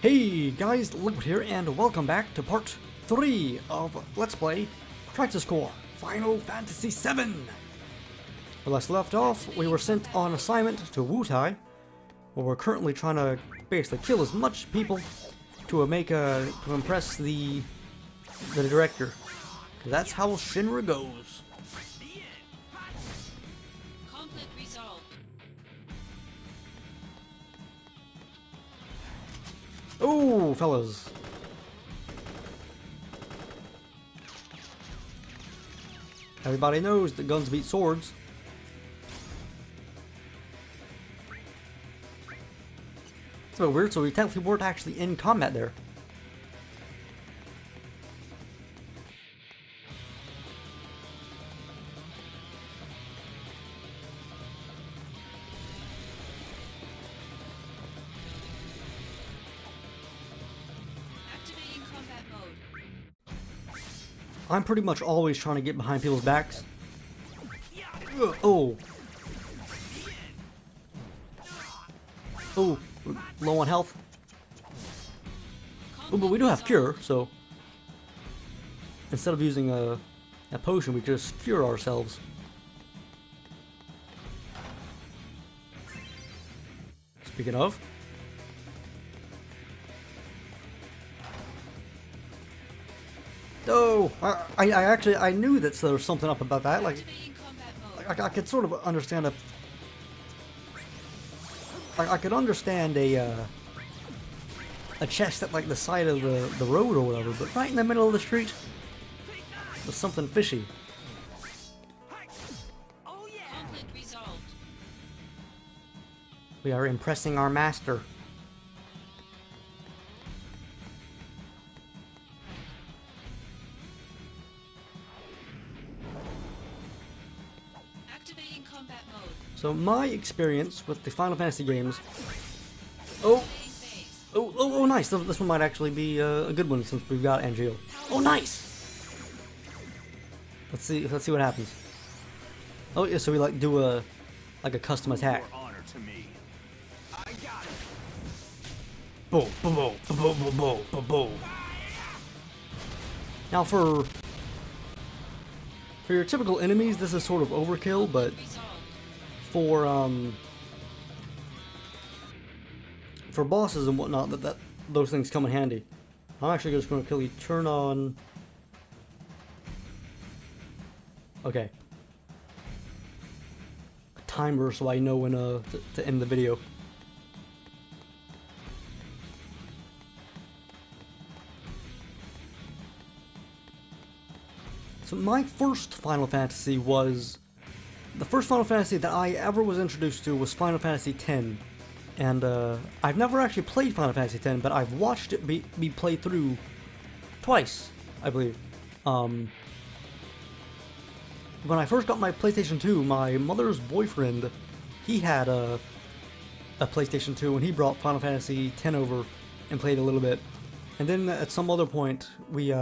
Hey guys, Liquid here, and welcome back to part 3 of Let's Play Crisis Core Final Fantasy VII. Where last left off, we were sent on assignment to Wutai, where we're currently trying to basically kill as much people to impress the director. That's how Shinra goes. Oh, fellas. Everybody knows that guns beat swords. It's a bit weird, so we technically weren't actually in combat there. I'm pretty much always trying to get behind people's backs. Oh. Oh, low on health. Oh, but we do have cure, so instead of using a potion, we could just cure ourselves. Speaking of. Oh, I knew that there was something up about that. Like, I could sort of understand I could understand a chest at like the side of the road or whatever, but right in the middle of the street, there's something fishy. We are impressing our master. So my experience with the Final Fantasy games. Oh, nice. This one might actually be a good one since we've got Angel. Oh, nice. Let's see what happens. Oh yeah, so we like do a custom attack. Boom, boom, boom, boom, boom, boom, boom, boom. Now for your typical enemies, this is sort of overkill, but for bosses and whatnot, those things come in handy. I'm actually just going to quickly turn on. Okay. A timer so I know when to end the video. So my first Final Fantasy was. The first Final Fantasy that I ever was introduced to was Final Fantasy X, and I've never actually played Final Fantasy X, but I've watched it be played through twice, I believe. When I first got my PlayStation 2, my mother's boyfriend, he had a PlayStation 2, and he brought Final Fantasy X over and played a little bit. And then at some other point, we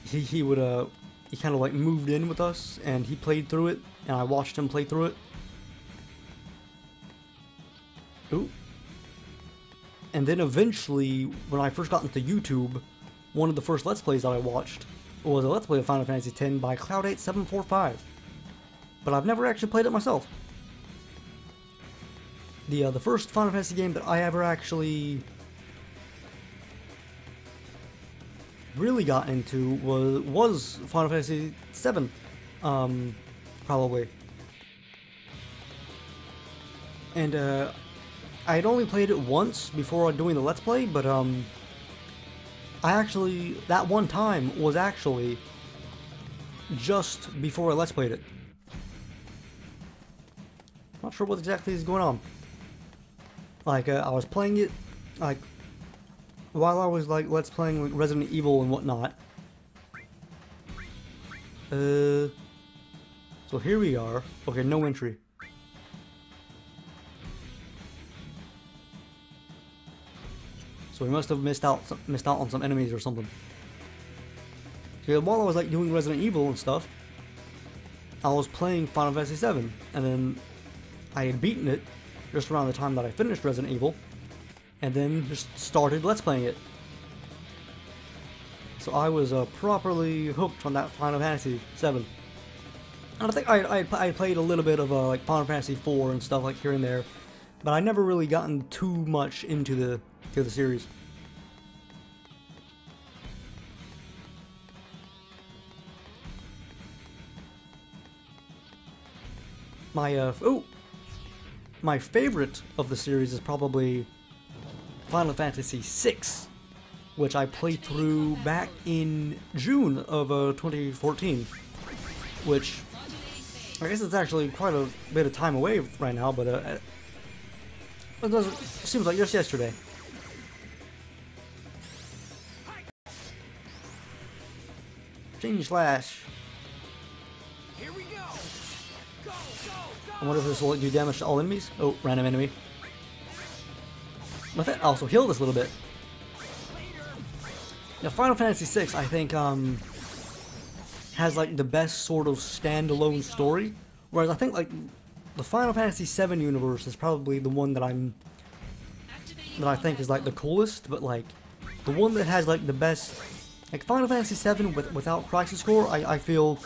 he kind of like moved in with us, and he played through it, and I watched him play through it. Ooh. And then eventually, when I first got into YouTube, one of the first Let's Plays that I watched was a Let's Play of Final Fantasy X by Cloud8745. But I've never actually played it myself. The first Final Fantasy game that I ever actually really got into was Final Fantasy VII, probably. And I had only played it once before doing the Let's Play, but that one time was actually just before I Let's Played it. Not sure what exactly is going on. Like I was playing it, like, while I was like Let's Playing with Resident Evil and whatnot. So here we are. Okay, no entry. So we must have missed out on some enemies or something. So yeah, while I was like doing Resident Evil and stuff, I was playing Final Fantasy VII, and then I had beaten it just around the time that I finished Resident Evil, and then just started Let's Playing it. So I was properly hooked on that Final Fantasy VII. And I think I played a little bit of like Final Fantasy IV and stuff like here and there, but I never really gotten too much into the series. My favorite of the series is probably Final Fantasy VI, which I played through back in June of 2014, which I guess it's actually quite a bit of time away right now, but it seems like just yesterday. Change slash. Here we go. Go, go, go. I wonder if this will do damage to all enemies. Oh, random enemy. But that also heal this a little bit. Now, Final Fantasy VI, I think, has like the best sort of standalone story, whereas I think like the Final Fantasy VII universe is probably the one that I think is like the coolest, but like the one that has like the best, like Final Fantasy VII without Crisis Core, I feel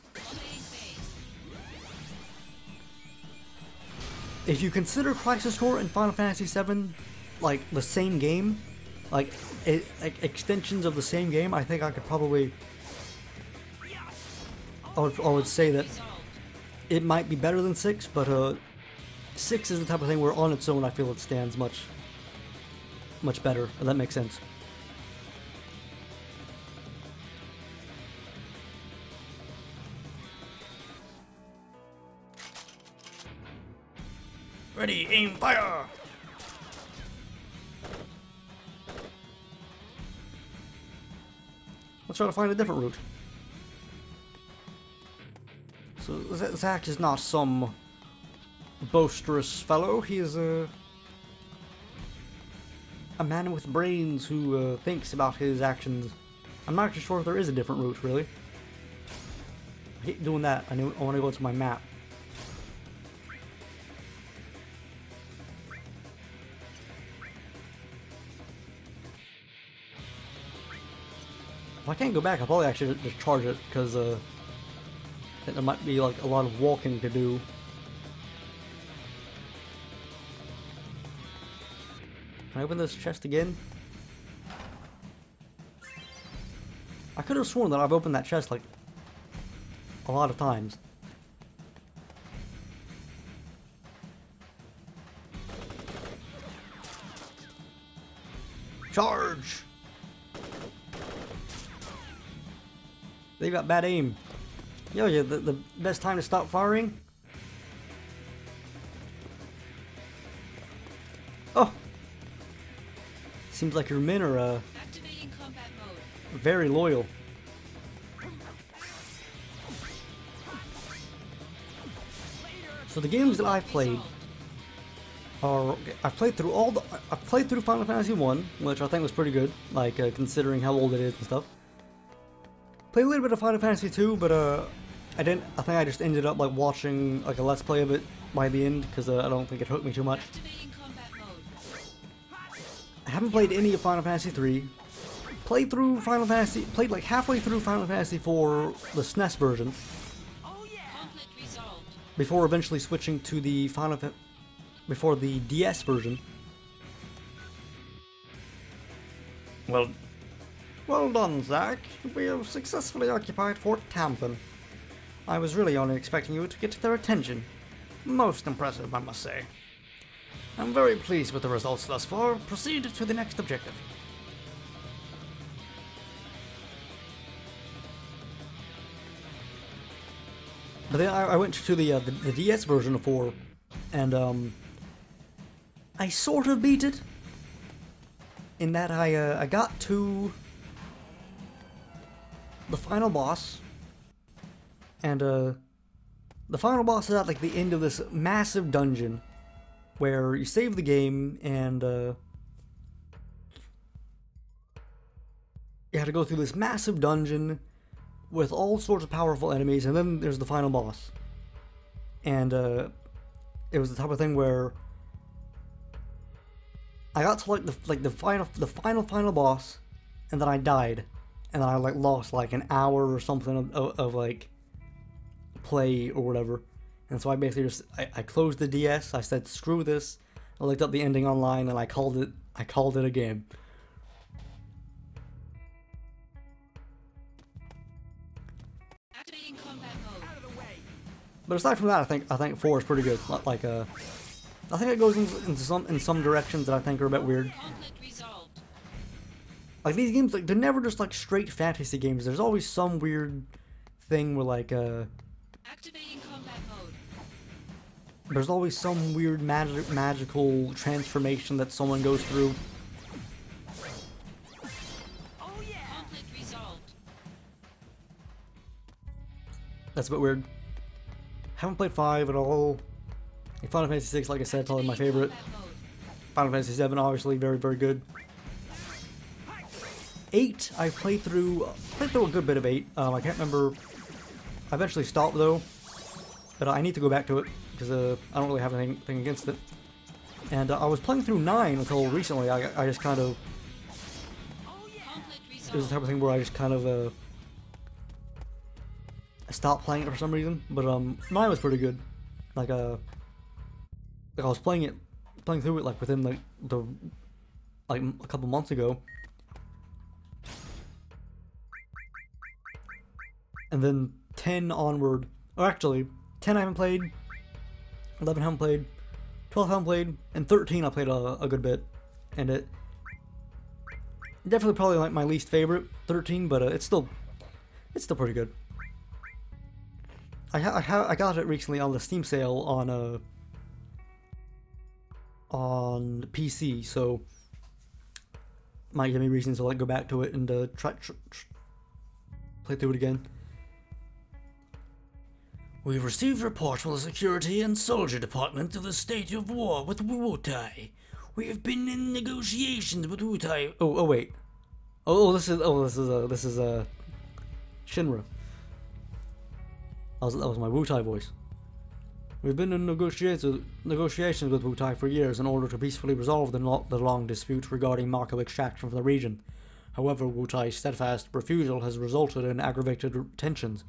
if you consider Crisis Core and Final Fantasy VII like the same game, like extensions of the same game, I think I could probably I would say that it might be better than 6, but 6 is the type of thing where on its own I feel it stands much better, if that makes sense. Ready, aim, fire! Let's try to find a different route. So Zack is not some boisterous fellow. He is a man with brains who thinks about his actions. I'm not actually sure if there is a different route, really. I hate doing that. I want to go to my map. If I can't go back, I'll probably actually just charge it, because there might be like a lot of walking to do. Can I open this chest again? I could have sworn that I've opened that chest like a lot of times. Charge! They got bad aim. Yo, yeah, the best time to stop firing? Oh! Seems like your men are, Activating combat mode. very loyal. So the games that I've played are... I've played through Final Fantasy 1, which I think was pretty good, like, considering how old it is and stuff. Played a little bit of Final Fantasy 2, but, I think I just ended up, like, watching, like, a Let's Play of it by the end, because, I don't think it hooked me too much. Activating combat mode. I haven't played any of Final Fantasy 3. Played like halfway through Final Fantasy 4, the SNES version, Oh yeah. Conflict resolved. before eventually switching to the before the DS version. Well done, Zack. We have successfully occupied Fort Tampa. I was really only expecting you to get their attention. Most impressive, I must say. I'm very pleased with the results thus far. Proceed to the next objective. But then I went to the DS version of 4, and I sort of beat it. In that I got to the final boss, and the final boss is at like the end of this massive dungeon where you save the game, and you have to go through this massive dungeon with all sorts of powerful enemies, and then there's the final boss. And it was the type of thing where I got to like the final boss, and then I died, and then I like lost like an hour or something of like play or whatever. And so I basically just I closed the DS. I said screw this. I looked up the ending online and I called it a game. Activating combat mode. Out of the way. But aside from that, I think 4 is pretty good. Like I think it goes in some directions that I think are a bit weird. Conflict resolved. Like these games, like they're never just like straight fantasy games. There's always some weird thing where like Activating combat mode. there's always some weird magical transformation that someone goes through. Oh yeah. Conflict resolved. That's a bit weird. Haven't played 5 at all. Like Final Fantasy 6, like I said, probably my favorite. Combat mode. Final Fantasy 7, obviously, very, very good. 8, I played through a good bit of 8. I can't remember. I eventually stopped though, but I need to go back to it because I don't really have anything against it. And I was playing through 9 until recently. I just kind of, Conflict it was resolved. the type of thing where I just kind of stopped playing it for some reason. But 9 was pretty good. Like I was playing through it like within the like a couple months ago. And then 10 onward, or actually 10 I haven't played, 11 I haven't played, 12 I haven't played, and 13 I played a good bit. And it definitely probably like my least favorite, 13, but it's still pretty good. I got it recently on the Steam sale on PC, so might give me reasons to like go back to it and play through it again. We've received reports from the Security and Soldier Department of the state of war with Wutai. We have been in negotiations with Wutai. Oh wait. This is Shinra. That was my Wutai voice. We've been in negotiations with Wutai for years in order to peacefully resolve the long dispute regarding Mako extraction from the region. However, Wutai's steadfast refusal has resulted in aggravated tensions.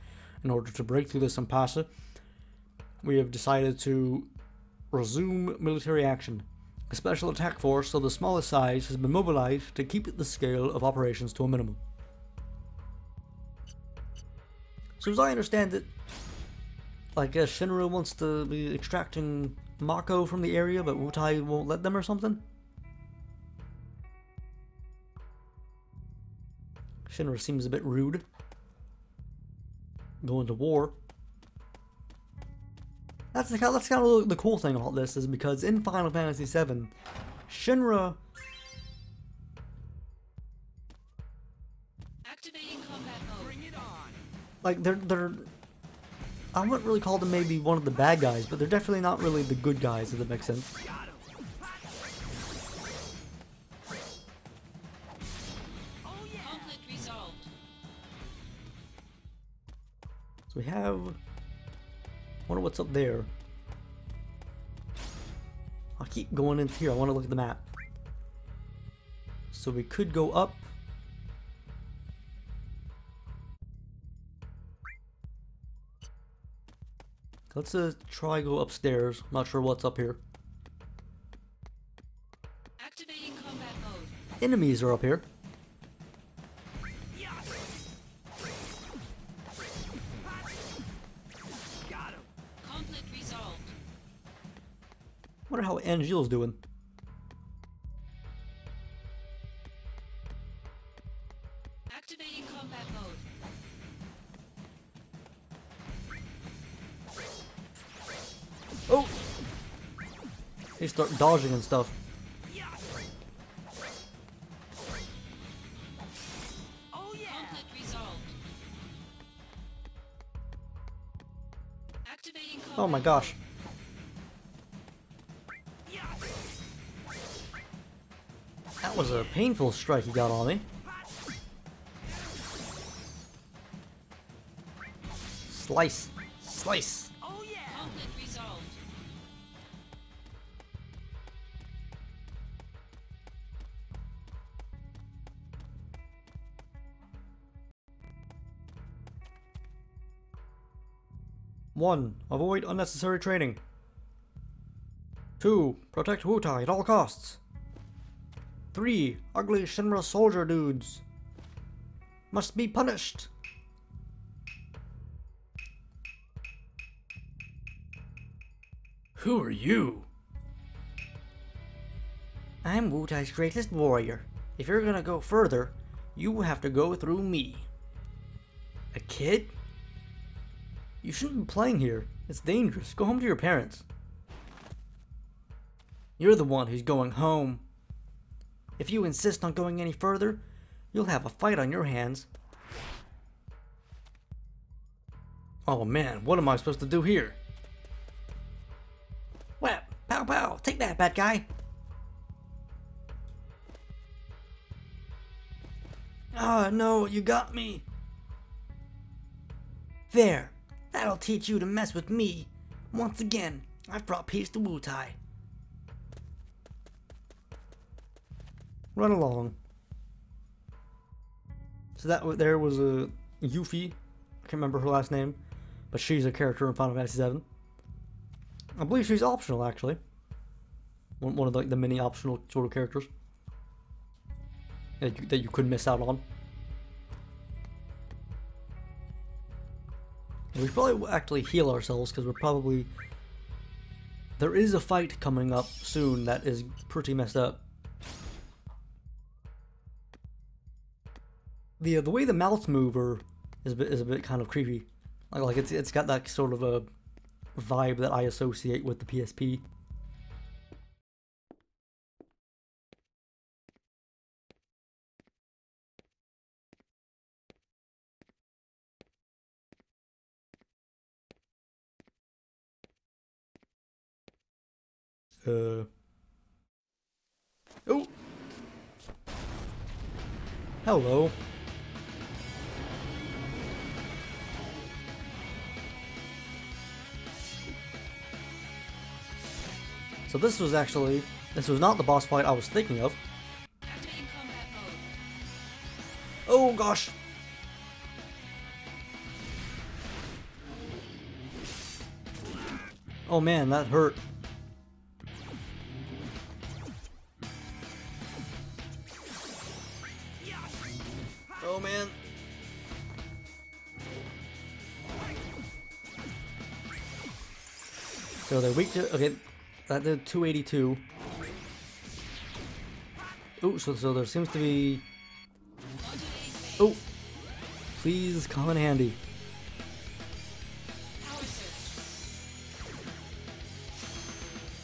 In order to break through this impasse, we have decided to resume military action. A special attack force of the smallest size has been mobilized to keep the scale of operations to a minimum. So as I understand it, I guess Shinra wants to be extracting Mako from the area, but Wutai won't let them or something? Shinra seems a bit rude. Going to war. That's kind of the cool thing about this, is because in Final Fantasy VII, Shinra, Activating combat mode. Bring it on. like they're I wouldn't really call them maybe one of the bad guys, but they're definitely not really the good guys, if that makes sense. Got him. Oh yeah. Conflict resolved. So we have, wonder what's up there. I'll keep going into here. I want to look at the map. So we could go up. Let's try go upstairs. Not sure what's up here. Activating combat mode. Enemies are up here. Yeah. Got him. Conflict resolved. Wonder how Angel's doing. Activating combat mode. Oh! They start dodging and stuff. Yeah. Oh yeah. Conflict resolved. Activating combat Oh my gosh. Yeah. That was a painful strike he got on me. Slice. Slice. Oh yeah. Conflict resolved. 1. Avoid unnecessary training. 2. Protect Wutai at all costs. 3. Ugly Shinra soldier dudes must be punished. Who are you? I'm Wutai's greatest warrior. If you're gonna go further, you will have to go through me. A kid? You shouldn't be playing here. It's dangerous. Go home to your parents. You're the one who's going home. If you insist on going any further, you'll have a fight on your hands. Oh man, what am I supposed to do here? Whap! Pow pow! Take that, bad guy! Ah, no, you got me! There! That'll teach you to mess with me. Once again, I've brought peace to Wutai. Run along. So that there was a Yuffie. I can't remember her last name, but she's a character in Final Fantasy VII. I believe she's optional, actually. One of the many optional sort of characters that you could miss out on. And we should probably actually heal ourselves because we're probably... There is a fight coming up soon that is pretty messed up. The way the mouths move is a bit kind of creepy. Like it's got that sort of a vibe that I associate with the PSP. Oh! Hello. So this was not the boss fight I was thinking of. Activating combat mode. Oh gosh! Oh man, that hurt. Oh man. So they're weak to... Okay, that did 282. Oh, so there seems to be... Oh! Please come in handy. Power surge.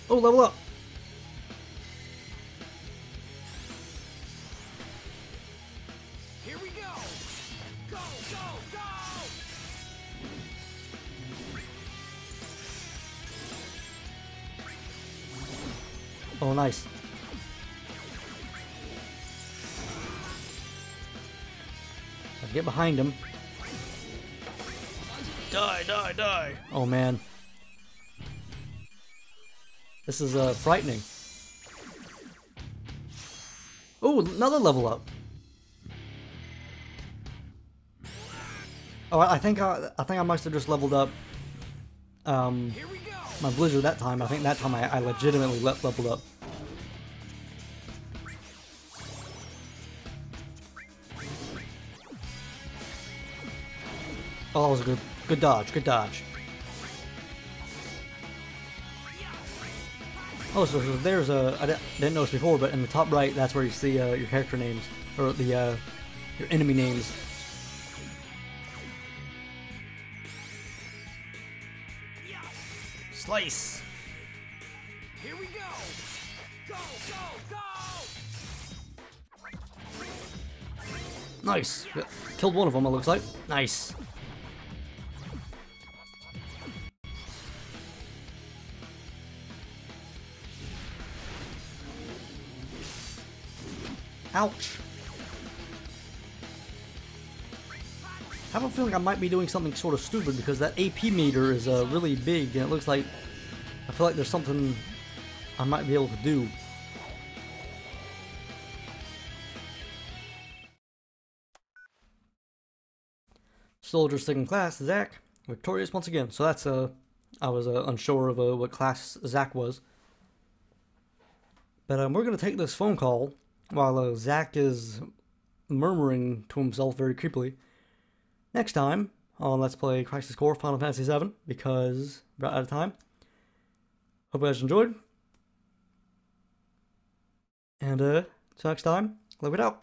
Oh, level up! Here we go! Go, go, go! Oh, nice. I'll get behind him. Die, die, die! Oh man. This is frightening. Oh, another level up. Oh, I think I must have just leveled up. Here we go! My Blizzard that time. I think that time I legitimately leveled up. Oh, that was a good dodge, good dodge. Oh, so there's a... I didn't notice before, but in the top right, that's where you see your character names, or the your enemy names. Slice! Here we go! Go, go, go! Nice! Killed one of them, it looks like. Nice! Ouch! I have a feeling I might be doing something sort of stupid because that AP meter is really big and it looks like... I feel like there's something I might be able to do. Soldier second class, Zack. victorious once again. So that's, I was unsure of what class Zach was. But we're going to take this phone call while Zach is murmuring to himself very creepily. Next time on Let's Play Crisis Core Final Fantasy VII, because we're out of time. Hope you guys enjoyed. And until next time, live it out.